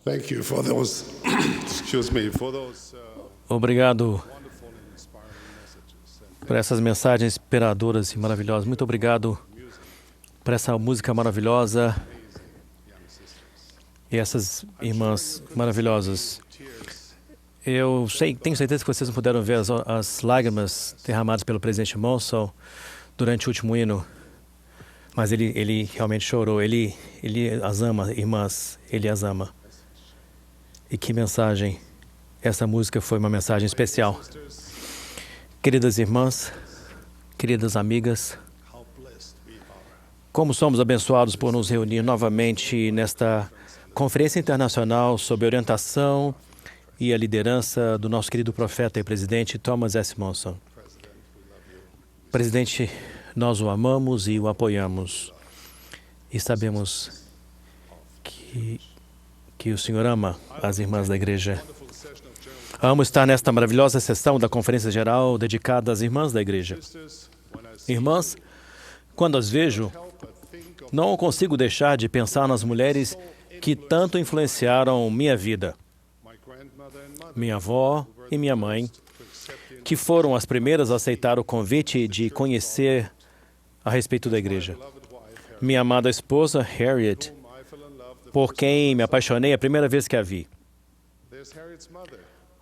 Thank you for those, Obrigado por essas mensagens inspiradoras e maravilhosas. Muito obrigado por essa música maravilhosa e essas irmãs maravilhosas. Tenho certeza que vocês não puderam ver as lágrimas derramadas pelo presidente Monson durante o último hino, mas ele realmente chorou. Ele as ama, irmãs, ele as ama. E que mensagem! Essa música foi uma mensagem especial. Queridas irmãs, queridas amigas, como somos abençoados por nos reunir novamente nesta Conferência Internacional sobre Orientação e a Liderança do nosso querido profeta e presidente Thomas S. Monson. Presidente, nós o amamos e o apoiamos. E sabemos que o Senhor ama as irmãs da igreja. Amo estar nesta maravilhosa sessão da Conferência Geral dedicada às irmãs da igreja. Irmãs, quando as vejo, não consigo deixar de pensar nas mulheres que tanto influenciaram minha vida. Minha avó e minha mãe, que foram as primeiras a aceitar o convite de conhecer a respeito da igreja. Minha amada esposa, Harriet, por quem me apaixonei a primeira vez que a vi.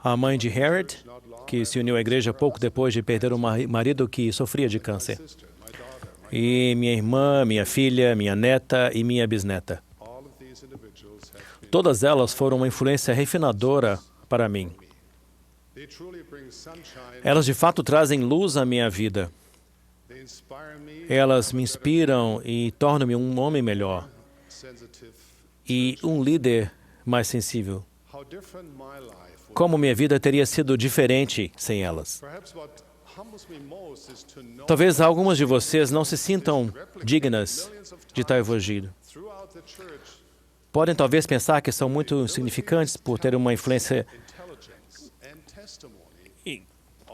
A mãe de Harriet, que se uniu à igreja pouco depois de perder um marido que sofria de câncer. E minha irmã, minha filha, minha neta e minha bisneta. Todas elas foram uma influência refinadora para mim. Elas de fato trazem luz à minha vida. Elas me inspiram e tornam-me um homem melhor e um líder mais sensível. Como minha vida teria sido diferente sem elas? Talvez algumas de vocês não se sintam dignas de tal elogio. Podem talvez pensar que são muito insignificantes por ter uma influência.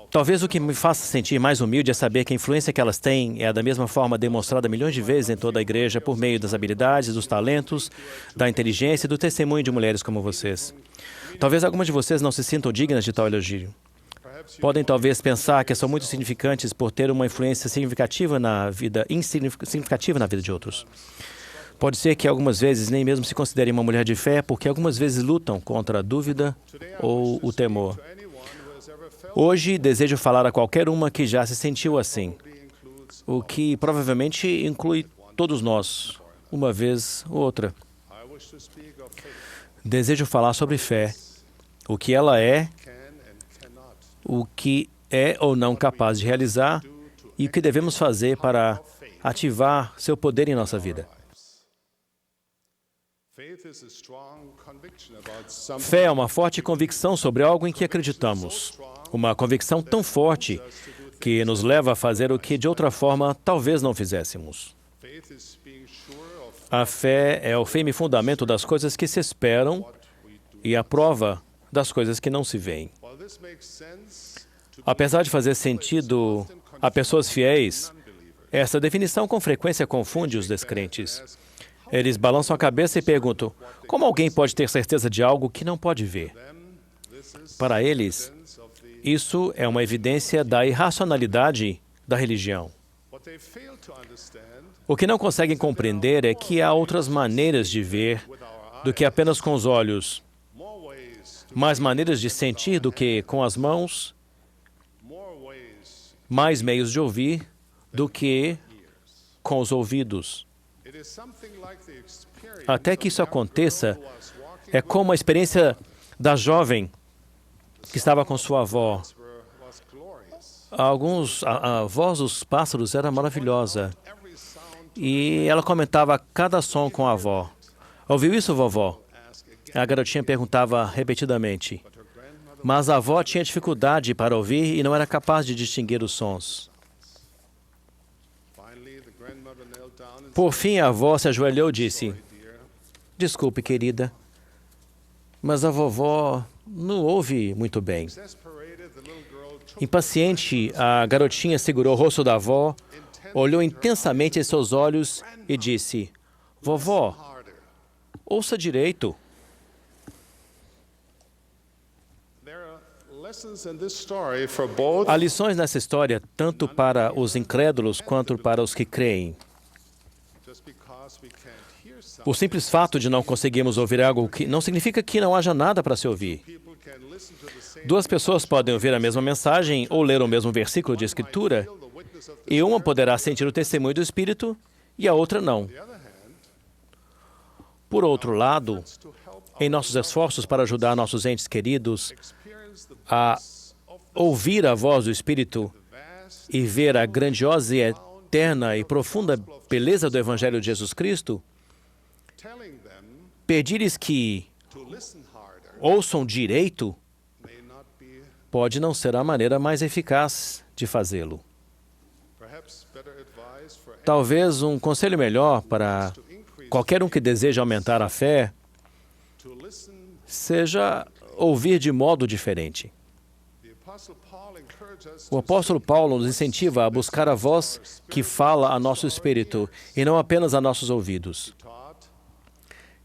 Talvez o que me faça sentir mais humilde é saber que a influência que elas têm é da mesma forma demonstrada milhões de vezes em toda a igreja por meio das habilidades, dos talentos, da inteligência e do testemunho de mulheres como vocês. Talvez algumas de vocês não se sintam dignas de tal elogio. Podem talvez pensar que são muito significantes por ter uma influência significativa na vida de outros. Pode ser que algumas vezes nem mesmo se considerem uma mulher de fé, porque algumas vezes lutam contra a dúvida ou o temor. Hoje, desejo falar a qualquer uma que já se sentiu assim, o que provavelmente inclui todos nós, uma vez ou outra. Desejo falar sobre fé, o que ela é, o que é ou não capaz de realizar e o que devemos fazer para ativar seu poder em nossa vida. Fé é uma forte convicção sobre algo em que acreditamos. Uma convicção tão forte que nos leva a fazer o que de outra forma talvez não fizéssemos. A fé é o firme fundamento das coisas que se esperam e a prova das coisas que não se veem. Apesar de fazer sentido a pessoas fiéis, essa definição com frequência confunde os descrentes. Eles balançam a cabeça e perguntam: como alguém pode ter certeza de algo que não pode ver? Para eles, isso é uma evidência da irracionalidade da religião. O que não conseguem compreender é que há outras maneiras de ver do que apenas com os olhos, mais maneiras de sentir do que com as mãos, mais meios de ouvir do que com os ouvidos. Até que isso aconteça, é como a experiência da jovem que estava com sua avó. A voz dos pássaros era maravilhosa. E ela comentava cada som com a avó. Ouviu isso, vovó? A garotinha perguntava repetidamente. Mas a avó tinha dificuldade para ouvir e não era capaz de distinguir os sons. Por fim, a avó se ajoelhou e disse: desculpe, querida, mas a vovó não ouve muito bem. Impaciente, a garotinha segurou o rosto da avó, olhou intensamente em seus olhos e disse: vovó, ouça direito. Há lições nessa história tanto para os incrédulos quanto para os que creem. O simples fato de não conseguirmos ouvir algo que não significa que não haja nada para se ouvir. Duas pessoas podem ouvir a mesma mensagem ou ler o mesmo versículo de Escritura, e uma poderá sentir o testemunho do Espírito e a outra não. Por outro lado, em nossos esforços para ajudar nossos entes queridos a ouvir a voz do Espírito e ver a grandiosa e eterna e profunda beleza do Evangelho de Jesus Cristo, pedir-lhes que ouçam direito pode não ser a maneira mais eficaz de fazê-lo. Talvez um conselho melhor para qualquer um que deseja aumentar a fé seja ouvir de modo diferente. O apóstolo Paulo nos incentiva a buscar a voz que fala a nosso espírito e não apenas a nossos ouvidos.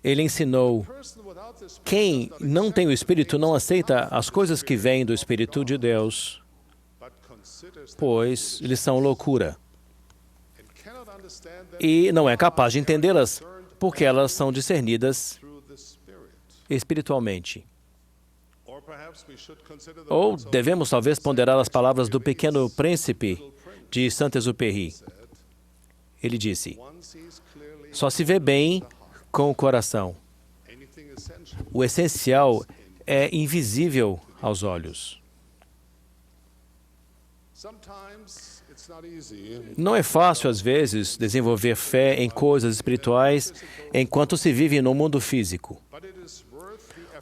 Ele ensinou: quem não tem o Espírito não aceita as coisas que vêm do Espírito de Deus, pois eles são loucura. E não é capaz de entendê-las, porque elas são discernidas espiritualmente. Ou devemos talvez ponderar as palavras do Pequeno Príncipe de Saint-Exupéry. Ele disse: só se vê bem com o coração. O essencial é invisível aos olhos. Não é fácil, às vezes, desenvolver fé em coisas espirituais enquanto se vive no mundo físico.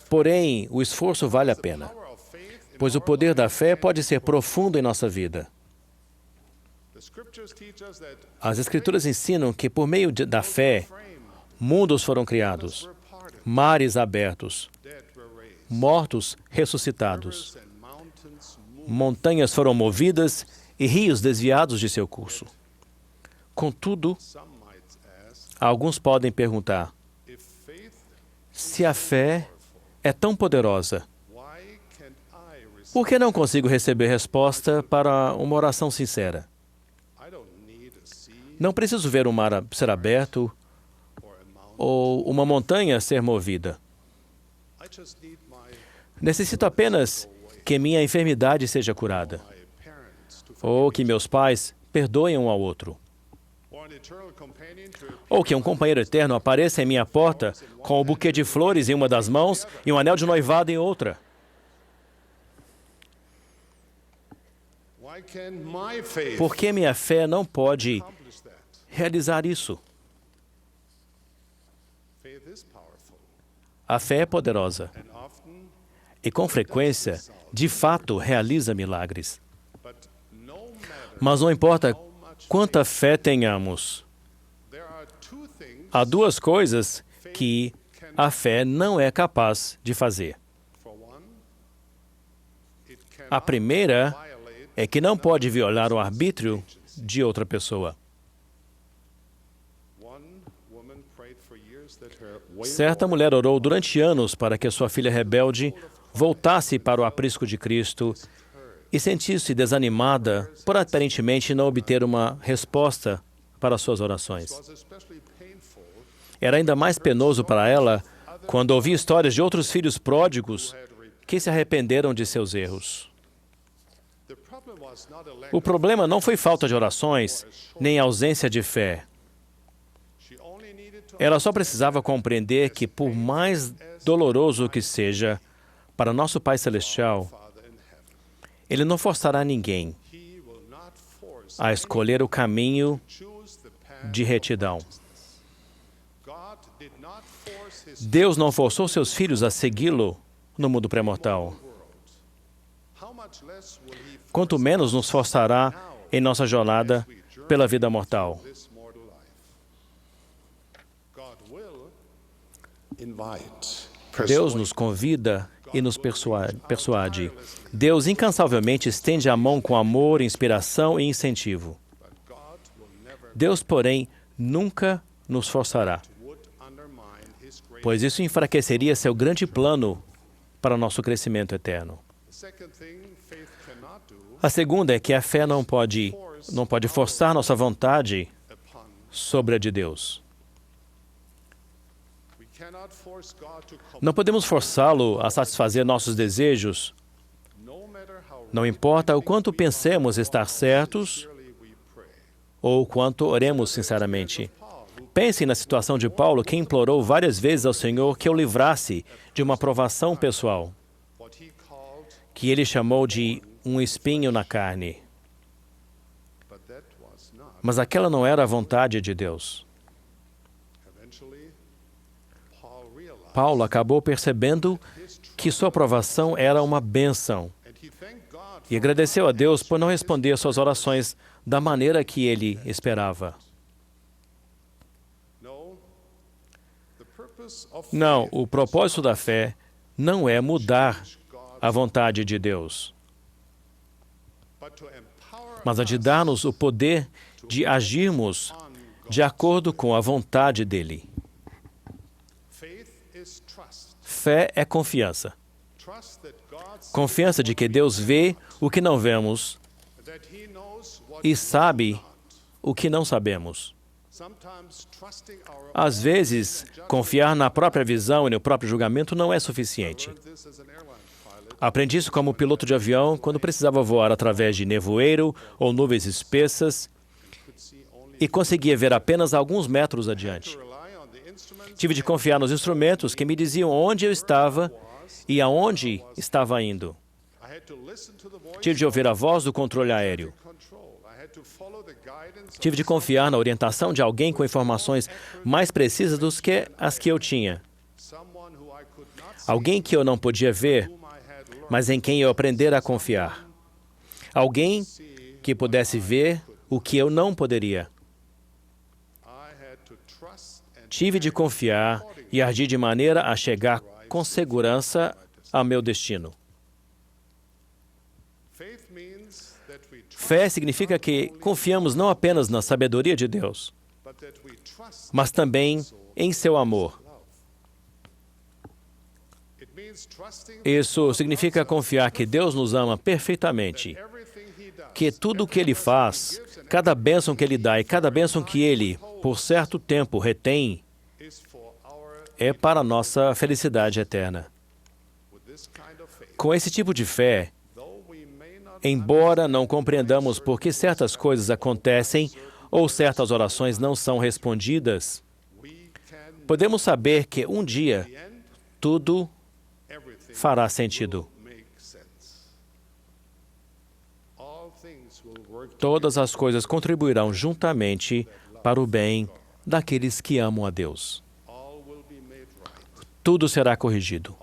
Porém, o esforço vale a pena, pois o poder da fé pode ser profundo em nossa vida. As Escrituras ensinam que, por meio da fé, mundos foram criados, mares abertos, mortos ressuscitados, montanhas foram movidas e rios desviados de seu curso. Contudo, alguns podem perguntar: se a fé é tão poderosa, por que não consigo receber resposta para uma oração sincera? Não preciso ver um mar ser aberto ou uma montanha ser movida. Necessito apenas que minha enfermidade seja curada, ou que meus pais perdoem um ao outro, ou que um companheiro eterno apareça em minha porta com um buquê de flores em uma das mãos e um anel de noivado em outra. Por que minha fé não pode realizar isso? A fé é poderosa e, com frequência, de fato, realiza milagres. Mas não importa quanta fé tenhamos, há duas coisas que a fé não é capaz de fazer. A primeira é que não pode violar o arbítrio de outra pessoa. Certa mulher orou durante anos para que sua filha rebelde voltasse para o aprisco de Cristo e sentiu-se desanimada por aparentemente não obter uma resposta para suas orações. Era ainda mais penoso para ela quando ouvia histórias de outros filhos pródigos que se arrependeram de seus erros. O problema não foi falta de orações, nem ausência de fé. Ela só precisava compreender que, por mais doloroso que seja para nosso Pai Celestial, Ele não forçará ninguém a escolher o caminho de retidão. Deus não forçou seus filhos a segui-lo no mundo pré-mortal. Quanto menos nos forçará em nossa jornada pela vida mortal. Deus nos convida e nos persuade. Deus incansavelmente estende a mão com amor, inspiração e incentivo. Deus, porém, nunca nos forçará, pois isso enfraqueceria seu grande plano para nosso crescimento eterno. A segunda é que a fé não pode forçar nossa vontade sobre a de Deus. Não podemos forçá-lo a satisfazer nossos desejos, não importa o quanto pensemos estar certos ou o quanto oremos sinceramente. Pensem na situação de Paulo, que implorou várias vezes ao Senhor que o livrasse de uma provação pessoal, que ele chamou de um espinho na carne. Mas aquela não era a vontade de Deus. Paulo acabou percebendo que sua provação era uma bênção e agradeceu a Deus por não responder às suas orações da maneira que ele esperava. Não, o propósito da fé não é mudar a vontade de Deus, mas a de dar-nos o poder de agirmos de acordo com a vontade dele. Fé é confiança. Confiança de que Deus vê o que não vemos e sabe o que não sabemos. Às vezes, confiar na própria visão e no próprio julgamento não é suficiente. Aprendi isso como piloto de avião quando precisava voar através de nevoeiro ou nuvens espessas e conseguia ver apenas alguns metros adiante. Tive de confiar nos instrumentos que me diziam onde eu estava e aonde estava indo. Tive de ouvir a voz do controle aéreo. Tive de confiar na orientação de alguém com informações mais precisas do que as que eu tinha. Alguém que eu não podia ver, mas em quem eu aprendera a confiar. Alguém que pudesse ver o que eu não poderia. Tive de confiar e agir de maneira a chegar com segurança ao meu destino. Fé significa que confiamos não apenas na sabedoria de Deus, mas também em seu amor. Isso significa confiar que Deus nos ama perfeitamente, que tudo o que Ele faz, cada bênção que Ele dá e cada bênção que Ele, por certo tempo, retém, é para a nossa felicidade eterna. Com esse tipo de fé, embora não compreendamos por que certas coisas acontecem ou certas orações não são respondidas, podemos saber que um dia tudo fará sentido. Todas as coisas contribuirão juntamente para o bem daqueles que amam a Deus. Tudo será corrigido.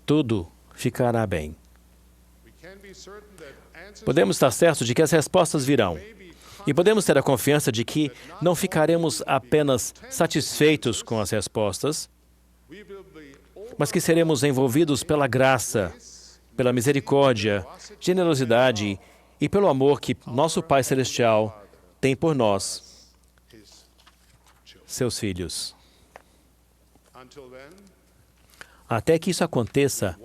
Tudo ficará bem. Podemos estar certos de que as respostas virão. E podemos ter a confiança de que não ficaremos apenas satisfeitos com as respostas, mas que seremos envolvidos pela graça, pela misericórdia, generosidade e pelo amor que nosso Pai Celestial tem por nós, seus filhos. Até que isso aconteça,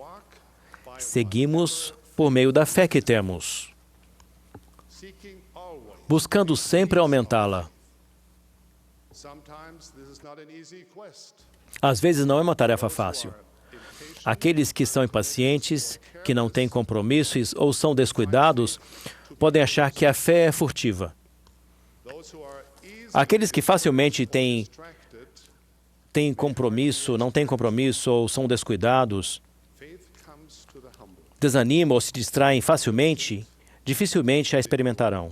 seguimos por meio da fé que temos, buscando sempre aumentá-la. Às vezes não é uma tarefa fácil. Aqueles que são impacientes, que não têm compromissos ou são descuidados, podem achar que a fé é furtiva. Aqueles que facilmente têm compromisso, não têm compromisso ou são descuidados, desanimam ou se distraem facilmente, dificilmente a experimentarão.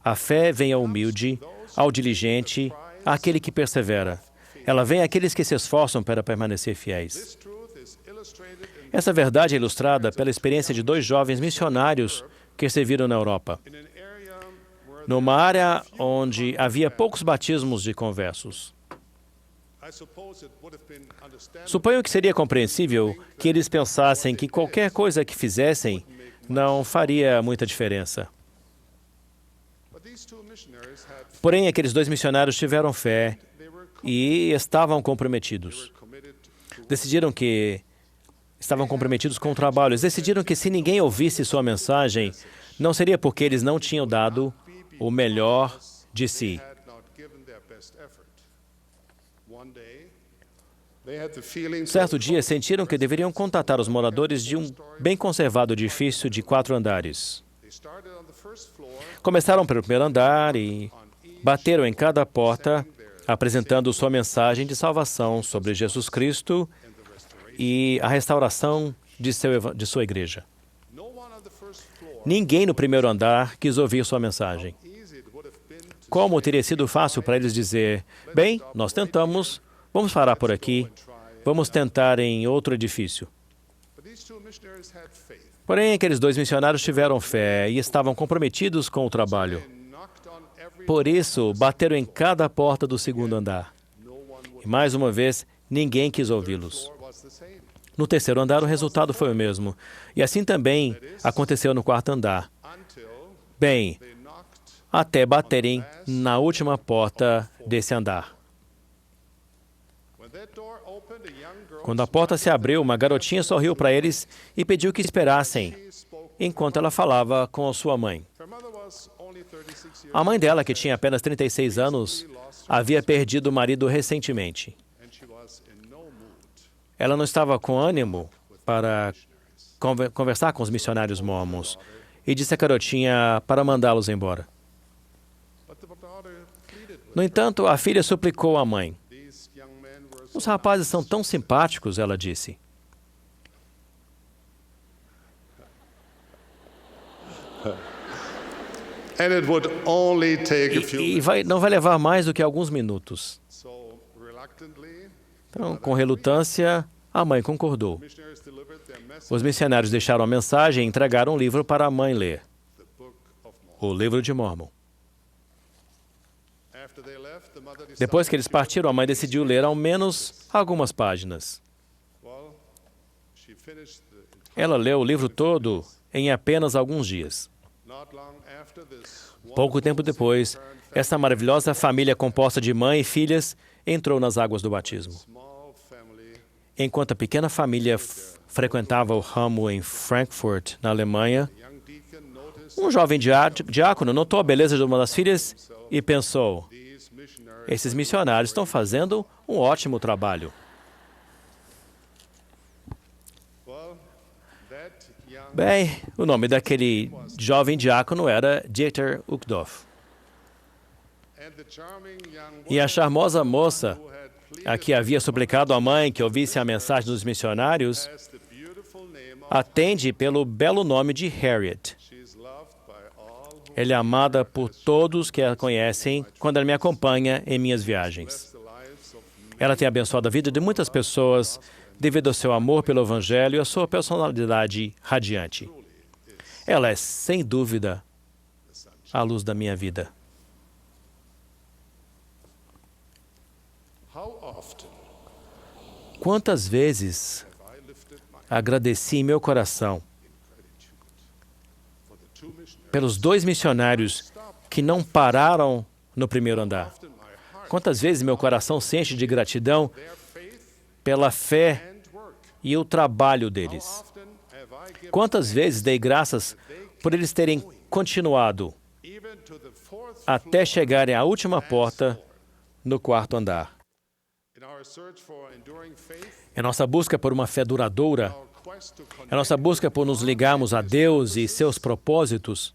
A fé vem ao humilde, ao diligente, àquele que persevera. Ela vem àqueles que se esforçam para permanecer fiéis. Essa verdade é ilustrada pela experiência de 2 jovens missionários que serviram na Europa, numa área onde havia poucos batismos de conversos. Suponho que seria compreensível que eles pensassem que qualquer coisa que fizessem não faria muita diferença. Porém, aqueles 2 missionários tiveram fé e estavam comprometidos. Decidiram que estavam comprometidos com o trabalho. Eles decidiram que se ninguém ouvisse sua mensagem, não seria porque eles não tinham dado o melhor de si. Certo dia, sentiram que deveriam contatar os moradores de um bem conservado edifício de 4 andares. Começaram pelo primeiro andar e bateram em cada porta, apresentando sua mensagem de salvação sobre Jesus Cristo e a restauração de sua igreja. Ninguém no primeiro andar quis ouvir sua mensagem. Como teria sido fácil para eles dizer, bem, nós tentamos, vamos parar por aqui, vamos tentar em outro edifício. Porém, aqueles 2 missionários tiveram fé e estavam comprometidos com o trabalho. Por isso, bateram em cada porta do segundo andar. E mais uma vez, ninguém quis ouvi-los. No terceiro andar, o resultado foi o mesmo. E assim também aconteceu no quarto andar. Bem, até baterem na última porta desse andar. Quando a porta se abriu, uma garotinha sorriu para eles e pediu que esperassem, enquanto ela falava com a sua mãe. A mãe dela, que tinha apenas 36 anos, havia perdido o marido recentemente. Ela não estava com ânimo para conversar com os missionários mórmons e disse à garotinha para mandá-los embora. No entanto, a filha suplicou à mãe. Os rapazes são tão simpáticos, ela disse. Não vai levar mais do que alguns minutos. Então, com relutância, a mãe concordou. Os missionários deixaram a mensagem e entregaram um livro para a mãe ler. O Livro de Mórmon. Depois que eles partiram, a mãe decidiu ler ao menos algumas páginas. Ela leu o livro todo em apenas alguns dias. Pouco tempo depois, essa maravilhosa família composta de mãe e filhas entrou nas águas do batismo. Enquanto a pequena família frequentava o ramo em Frankfurt, na Alemanha, um jovem diácono notou a beleza de uma das filhas e pensou, esses missionários estão fazendo um ótimo trabalho. Bem, o nome daquele jovem diácono era Dieter Uchtdorf. E a charmosa moça, a que havia suplicado à mãe que ouvisse a mensagem dos missionários, atende pelo belo nome de Harriet. Ela é amada por todos que a conhecem quando ela me acompanha em minhas viagens. Ela tem abençoado a vida de muitas pessoas devido ao seu amor pelo Evangelho e à sua personalidade radiante. Ela é, sem dúvida, a luz da minha vida. Quantas vezes agradeci em meu coração pelos 2 missionários que não pararam no primeiro andar? Quantas vezes meu coração se enche de gratidão pela fé e o trabalho deles? Quantas vezes dei graças por eles terem continuado até chegarem à última porta no quarto andar? Em nossa busca por uma fé duradoura, em nossa busca por nos ligarmos a Deus e seus propósitos,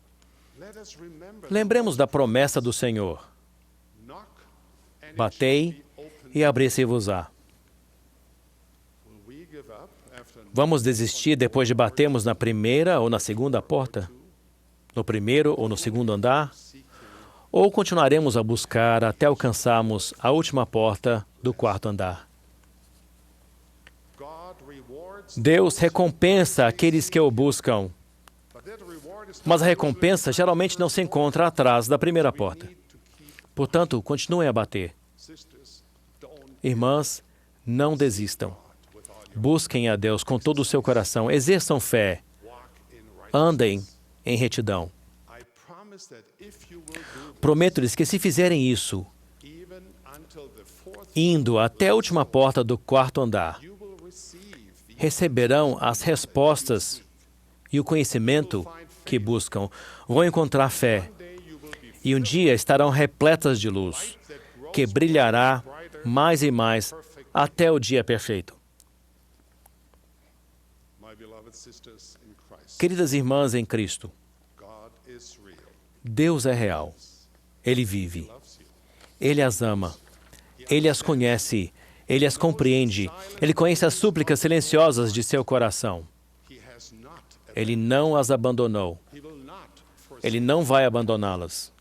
lembremos da promessa do Senhor. Batei e abri-se-vos-á. Vamos desistir depois de batermos na primeira ou na segunda porta? No primeiro ou no segundo andar? Ou continuaremos a buscar até alcançarmos a última porta do quarto andar? Deus recompensa aqueles que o buscam, mas a recompensa geralmente não se encontra atrás da primeira porta. Portanto, continuem a bater. Irmãs, não desistam. Busquem a Deus com todo o seu coração. Exerçam fé. Andem em retidão. Prometo-lhes que se fizerem isso, indo até a última porta do quarto andar, receberão as respostas e o conhecimento que buscam. Vão encontrar fé. E um dia estarão repletas de luz, que brilhará mais e mais até o dia perfeito. Queridas irmãs em Cristo, Deus é real. Ele vive. Ele as ama. Ele as conhece. Ele as compreende. Ele conhece as súplicas silenciosas de seu coração. Ele não as abandonou. Ele não vai abandoná-las.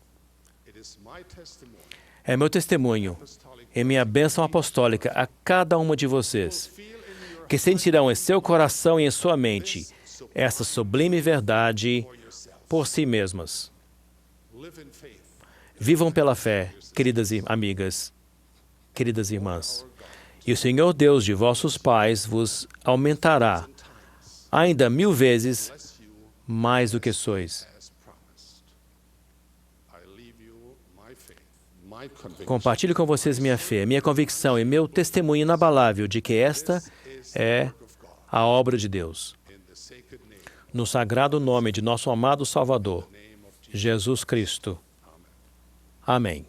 É meu testemunho e minha bênção apostólica a cada uma de vocês, que sentirão em seu coração e em sua mente essa sublime verdade por si mesmas. Vivam pela fé, queridas amigas, queridas irmãs. E o Senhor Deus de vossos pais vos aumentará ainda 1000 vezes mais do que sois. Compartilho com vocês minha fé, minha convicção e meu testemunho inabalável de que esta é a obra de Deus. No sagrado nome de nosso amado Salvador, Jesus Cristo. Amém.